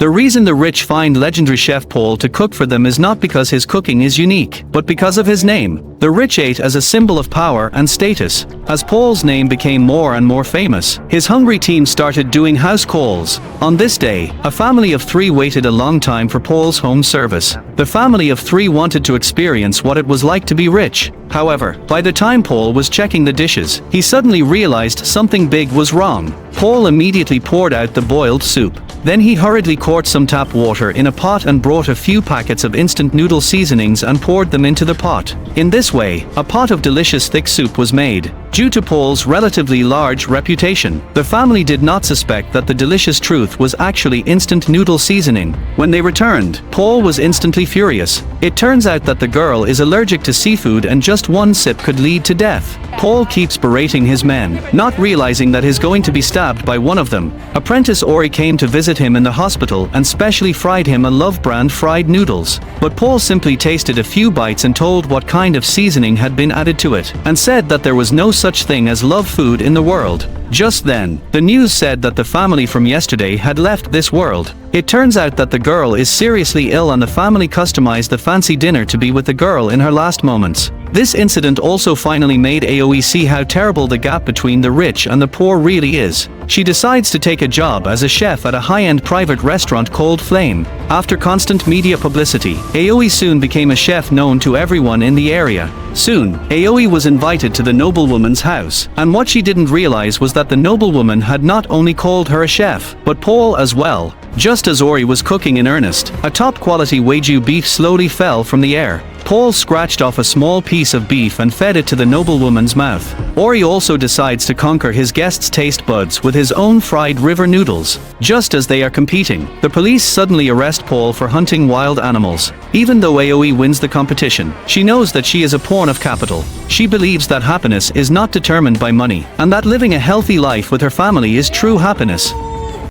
The reason the rich find legendary chef Paul to cook for them is not because his cooking is unique, but because of his name. The rich ate as a symbol of power and status. As Paul's name became more and more famous, his hungry team started doing house calls. On this day, a family of 3 waited a long time for Paul's home service. The family of 3 wanted to experience what it was like to be rich. However, by the time Paul was checking the dishes, he suddenly realized something big was wrong. Paul immediately poured out the boiled soup. Then he hurriedly poured some tap water in a pot and brought a few packets of instant noodle seasonings and poured them into the pot. In this way, a pot of delicious thick soup was made. Due to Paul's relatively large reputation, the family did not suspect that the delicious truth was actually instant noodle seasoning. When they returned, Paul was instantly furious. It turns out that the girl is allergic to seafood and just one sip could lead to death. Paul keeps berating his men, not realizing that he's going to be stabbed by one of them. Apprentice Ori came to visit him in the hospital and specially fried him a Love brand fried noodles. But Paul simply tasted a few bites and told what kind of seasoning had been added to it, and said that there was no such thing as love food in the world. Just then, the news said that the family from yesterday had left this world. It turns out that the girl is seriously ill and the family customized the fancy dinner to be with the girl in her last moments. This incident also finally made Aoi see how terrible the gap between the rich and the poor really is. She decides to take a job as a chef at a high-end private restaurant called Flame. After constant media publicity, Aoi soon became a chef known to everyone in the area. Soon, Aoi was invited to the noblewoman's house, and what she didn't realize was that the noblewoman had not only called her a chef, but Paul as well. Just as Ori was cooking in earnest, a top-quality Wagyu beef slowly fell from the air. Paul scratched off a small piece of beef and fed it to the noblewoman's mouth. Ori also decides to conquer his guests' taste buds with his own fried river noodles. Just as they are competing, the police suddenly arrest Paul for hunting wild animals. Even though Aoi wins the competition, she knows that she is a pawn of capital. She believes that happiness is not determined by money, and that living a healthy life with her family is true happiness.